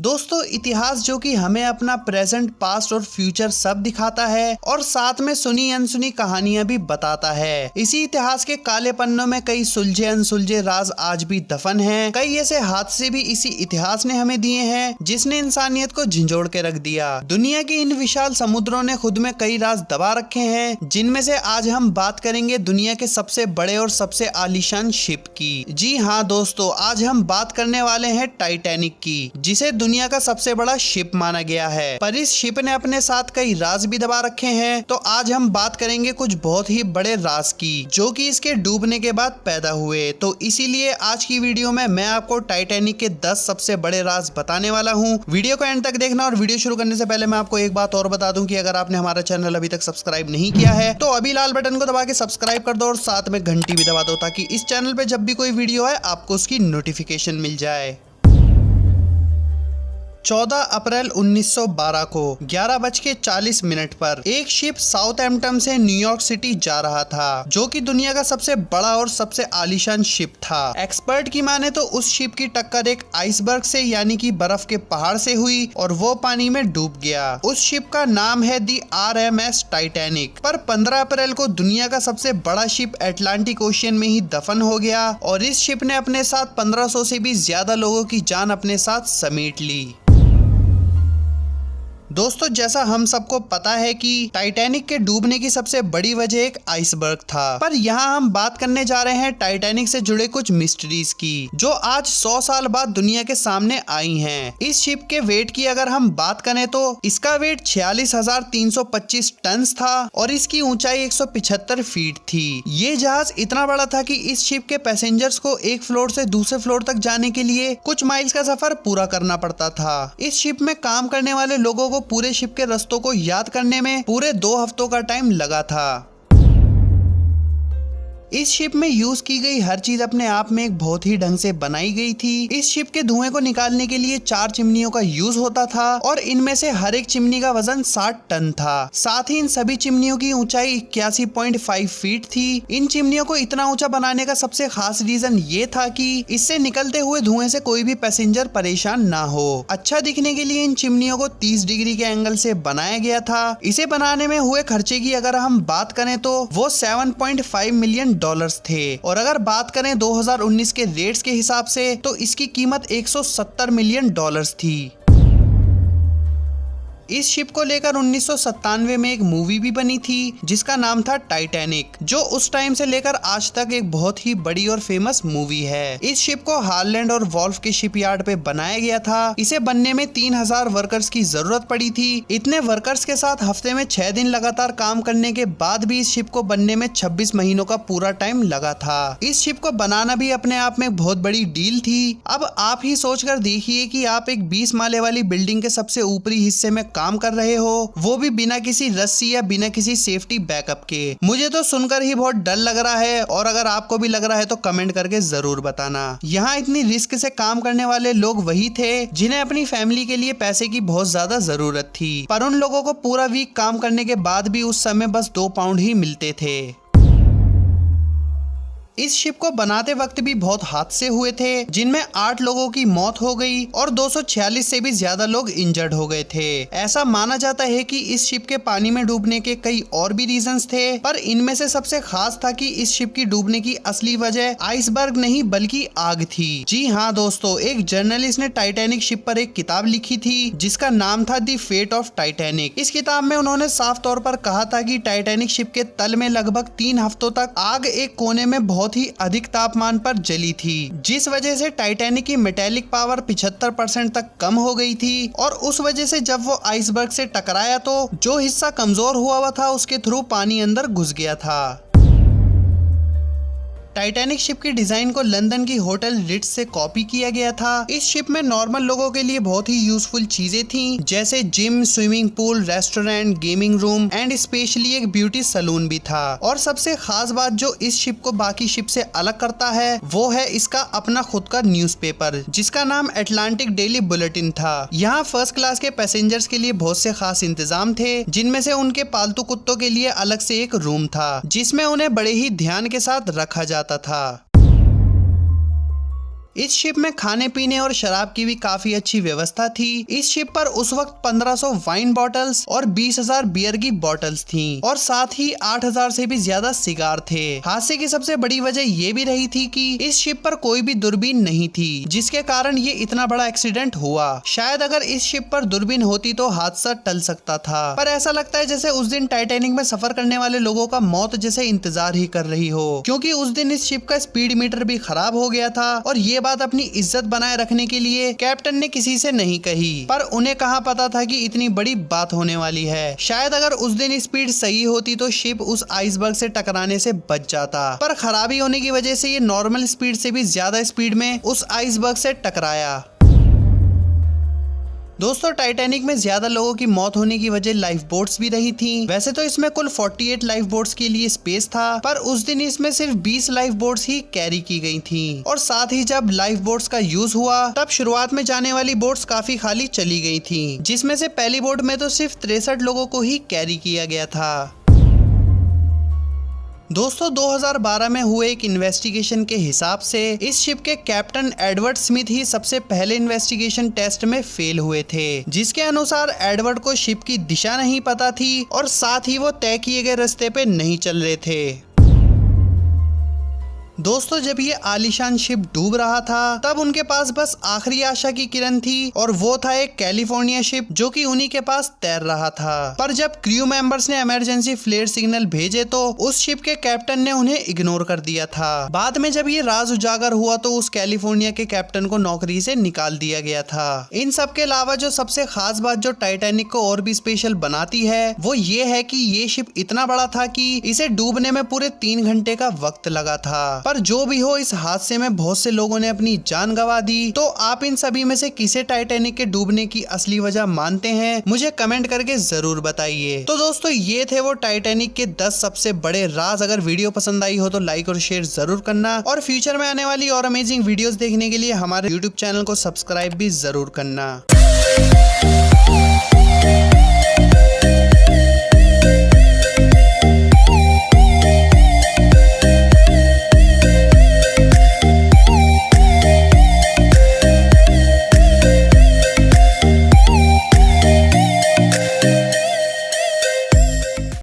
दोस्तों, इतिहास जो कि हमें अपना प्रेजेंट, पास्ट और फ्यूचर सब दिखाता है और साथ में सुनी अनसुनी कहानियां भी बताता है। इसी इतिहास के काले पन्नों में कई सुलझे अनसुलझे राज आज भी दफन हैं। कई ऐसे हादसे भी इसी इतिहास ने हमें दिए हैं जिसने इंसानियत को झंझोड़ के रख दिया। दुनिया के इन विशाल समुद्रों ने खुद में कई राज दबा रखे हैं, जिनमें से आज हम बात करेंगे दुनिया के सबसे बड़े और सबसे आलीशान शिप की। जी हाँ दोस्तों, आज हम बात करने वाले हैं टाइटैनिक की, जिसे दुनिया का सबसे बड़ा शिप माना गया है। पर इस शिप ने अपने साथ कई राज भी दबा रखे हैं। तो आज हम बात करेंगे कुछ बहुत ही बड़े राज की, जो कि इसके डूबने के बाद पैदा हुए। तो इसीलिए आज की वीडियो में मैं आपको टाइटैनिक के 10 सबसे बड़े राज बताने वाला हूँ। वीडियो को एंड तक देखना। और वीडियो शुरू करने से पहले मैं आपको एक बात और बता दूं कि अगर आपने हमारा चैनल अभी तक सब्सक्राइब नहीं किया है तो अभी लाल बटन को दबा के सब्सक्राइब कर दो और साथ में घंटी भी दबा दो, ताकि इस चैनल पे जब भी कोई वीडियो आए आपको उसकी नोटिफिकेशन मिल जाए। 14 अप्रैल 1912 को 11:40 पर एक शिप साउथहैम्पटन से न्यूयॉर्क सिटी जा रहा था, जो कि दुनिया का सबसे बड़ा और सबसे आलीशान शिप था। एक्सपर्ट की माने तो उस शिप की टक्कर एक आइसबर्ग से यानी कि बर्फ के पहाड़ से हुई और वो पानी में डूब गया। उस शिप का नाम है दी RMS टाइटैनिक। पर 15 अप्रैल को दुनिया का सबसे बड़ा शिप अटलांटिक ओशियन में ही दफन हो गया और इस शिप ने अपने साथ 1500 से भी ज्यादा लोगों की जान अपने साथ समेट ली। दोस्तों, जैसा हम सबको पता है कि टाइटैनिक के डूबने की सबसे बड़ी वजह एक आइसबर्ग था, पर यहाँ हम बात करने जा रहे हैं टाइटैनिक से जुड़े कुछ मिस्ट्रीज की, जो आज 100 साल बाद दुनिया के सामने आई हैं। इस शिप के वेट की अगर हम बात करें तो इसका वेट 46,325 टन था और इसकी ऊंचाई 175 फीट थी। ये जहाज इतना बड़ा था कि इस शिप के पैसेंजर्स को एक फ्लोर से दूसरे फ्लोर तक जाने के लिए कुछ माइल्स का सफर पूरा करना पड़ता था। इस शिप में काम करने वाले लोगों को पूरे शिप के रास्तों को याद करने में पूरे 2 हफ्तों का टाइम लगा था। इस शिप में यूज की गई हर चीज अपने आप में एक बहुत ही ढंग से बनाई गई थी। इस शिप के धुएं को निकालने के लिए 4 चिमनियों का यूज होता था और इनमें से हर एक चिमनी का वजन 60 टन था। साथ ही इन सभी चिमनियों की ऊंचाई 81.5 फीट थी। इन चिमनियों को इतना ऊंचा बनाने का सबसे खास रीजन ये था कि इससे निकलते हुए धुएं से कोई भी पैसेंजर परेशान ना हो। अच्छा दिखने के लिए इन चिमनियों को 30 डिग्री के एंगल से बनाया गया था। इसे बनाने में हुए खर्चे की अगर हम बात करें तो वो $7.5 मिलियन थे और अगर बात करें 2019 के रेट्स के हिसाब से तो इसकी कीमत $170 मिलियन थी। इस शिप को लेकर 1997 में एक मूवी भी बनी थी जिसका नाम था टाइटैनिक, जो उस टाइम से लेकर आज तक एक बहुत ही बड़ी और फेमस मूवी है। इस शिप को हालैंड और वॉल्फ के शिपयार्ड पे बनाया गया था। इसे बनने में 3000 वर्कर्स की जरूरत पड़ी थी। इतने वर्कर्स के साथ हफ्ते में 6 दिन लगातार काम करने के बाद भी इस शिप को बनने में 26 महीनों का पूरा टाइम लगा था। इस शिप को बनाना भी अपने आप में बहुत बड़ी डील थी। अब आप ही सोचकर देखिए कि आप एक 20 माले वाली बिल्डिंग के सबसे ऊपरी हिस्से में काम कर रहे हो, वो भी बिना किसी रस्सी या बिना किसी सेफ्टी बैकअप के। मुझे तो सुनकर ही बहुत डर लग रहा है और अगर आपको भी लग रहा है तो कमेंट करके जरूर बताना। यहाँ इतनी रिस्क से काम करने वाले लोग वही थे जिन्हें अपनी फैमिली के लिए पैसे की बहुत ज्यादा जरूरत थी, पर उन लोगों को पूरा वीक काम करने के बाद भी उस समय बस 2 पाउंड ही मिलते थे। इस शिप को बनाते वक्त भी बहुत हादसे हुए थे, जिनमें 8 लोगों की मौत हो गई और 246 से भी ज्यादा लोग इंजर्ड हो गए थे। ऐसा माना जाता है कि इस शिप के पानी में डूबने के कई और भी रीजंस थे, पर इनमें से सबसे खास था कि इस शिप की डूबने की असली वजह आइसबर्ग नहीं बल्कि आग थी। जी हाँ दोस्तों, एक जर्नलिस्ट ने टाइटैनिक शिप पर एक किताब लिखी थी जिसका नाम था द फेट ऑफ टाइटैनिक। इस किताब में उन्होंने साफ तौर पर कहा था कि टाइटैनिक शिप के तल में लगभग 3 हफ्तों तक आग एक कोने में बहुत ही अधिक तापमान पर जली थी, जिस वजह से टाइटैनिक की मेटेलिक पावर 75% तक कम हो गई थी और उस वजह से जब वो आइसबर्ग से टकराया तो जो हिस्सा कमजोर हुआ था उसके थ्रू पानी अंदर घुस गया था। टाइटैनिक शिप की डिजाइन को लंदन की होटल रिट्स से कॉपी किया गया था। इस शिप में नॉर्मल लोगों के लिए बहुत ही यूजफुल चीजें थी, जैसे gym, swimming pool, restaurant, gaming room and specially एक ब्यूटी सलून भी था। और सबसे खास बात जो इस शिप को बाकी शिप से अलग करता है वो है इसका अपना खुद का न्यूज़पेपर, जिसका नाम अटलांटिक डेली बुलेटिन था। यहाँ फर्स्ट क्लास के पैसेंजर्स के लिए बहुत से खास इंतजाम थे, जिनमें से उनके पालतू कुत्तों के लिए अलग से एक रूम था जिसमें उन्हें बड़े ही ध्यान के साथ रखा जाता था। इस शिप में खाने पीने और शराब की भी काफी अच्छी व्यवस्था थी। इस शिप पर उस वक्त 1500 वाइन बॉटल्स और 20,000 बियर की बॉटल्स थीं और साथ ही 8,000 से भी ज्यादा सिगार थे। हादसे की सबसे बड़ी वजह ये भी रही थी कि इस शिप पर कोई भी दूरबीन नहीं थी, जिसके कारण ये इतना बड़ा एक्सीडेंट हुआ। शायद अगर इस शिप पर दूरबीन होती तो हादसा टल सकता था, पर ऐसा लगता है जैसे उस दिन टाइटैनिक में सफर करने वाले लोगों का मौत जैसे इंतजार ही कर रही हो, क्योंकि उस दिन इस शिप का स्पीड मीटर भी खराब हो गया था और ये बात अपनी इज्जत बनाए रखने के लिए कैप्टन ने किसी से नहीं कही। पर उन्हें कहाँ पता था कि इतनी बड़ी बात होने वाली है। शायद अगर उस दिन स्पीड सही होती तो शिप उस आइसबर्ग से टकराने से बच जाता, पर खराबी होने की वजह से ये नॉर्मल स्पीड से भी ज्यादा स्पीड में उस आइसबर्ग से टकराया। दोस्तों, टाइटैनिक में ज्यादा लोगों की मौत होने की वजह लाइफ बोट्स भी रही थी। वैसे तो इसमें कुल 48 लाइफ बोट्स के लिए स्पेस था, पर उस दिन इसमें सिर्फ 20 लाइफ बोट्स ही कैरी की गई थी। और साथ ही जब लाइफ बोट्स का यूज हुआ तब शुरुआत में जाने वाली बोट्स काफी खाली चली गई थी, जिसमें से पहली बोट में तो सिर्फ 63 लोगों को ही कैरी किया गया था। दोस्तों, 2012 में हुए एक इन्वेस्टिगेशन के हिसाब से इस शिप के कैप्टन एडवर्ड स्मिथ ही सबसे पहले इन्वेस्टिगेशन टेस्ट में फेल हुए थे, जिसके अनुसार एडवर्ड को शिप की दिशा नहीं पता थी और साथ ही वो तय किए गए रास्ते पे नहीं चल रहे थे। दोस्तों, जब ये आलीशान शिप डूब रहा था तब उनके पास बस आखिरी आशा की किरण थी और वो था एक कैलिफोर्निया शिप जो कि उन्हीं के पास तैर रहा था। पर जब क्रू मेंबर्स ने इमरजेंसी फ्लेयर सिग्नल भेजे तो उस शिप के कैप्टन ने उन्हें इग्नोर कर दिया था। बाद में जब ये राज उजागर हुआ तो उस कैलिफोर्निया के कैप्टन को नौकरी से निकाल दिया गया था। इन सब के अलावा जो सबसे खास बात जो टाइटैनिक को और भी स्पेशल बनाती है वो ये है कि ये शिप इतना बड़ा था कि इसे डूबने में पूरे 3 घंटे का वक्त लगा था। पर जो भी हो, इस हादसे में बहुत से लोगों ने अपनी जान गंवा दी। तो आप इन सभी में से किसे टाइटैनिक के डूबने की असली वजह मानते हैं, मुझे कमेंट करके जरूर बताइए। तो दोस्तों, ये थे वो टाइटैनिक के 10 सबसे बड़े राज। अगर वीडियो पसंद आई हो तो लाइक और शेयर जरूर करना और फ्यूचर में आने वाली और अमेजिंग वीडियोस देखने के लिए हमारे यूट्यूब चैनल को सब्सक्राइब भी जरूर करना।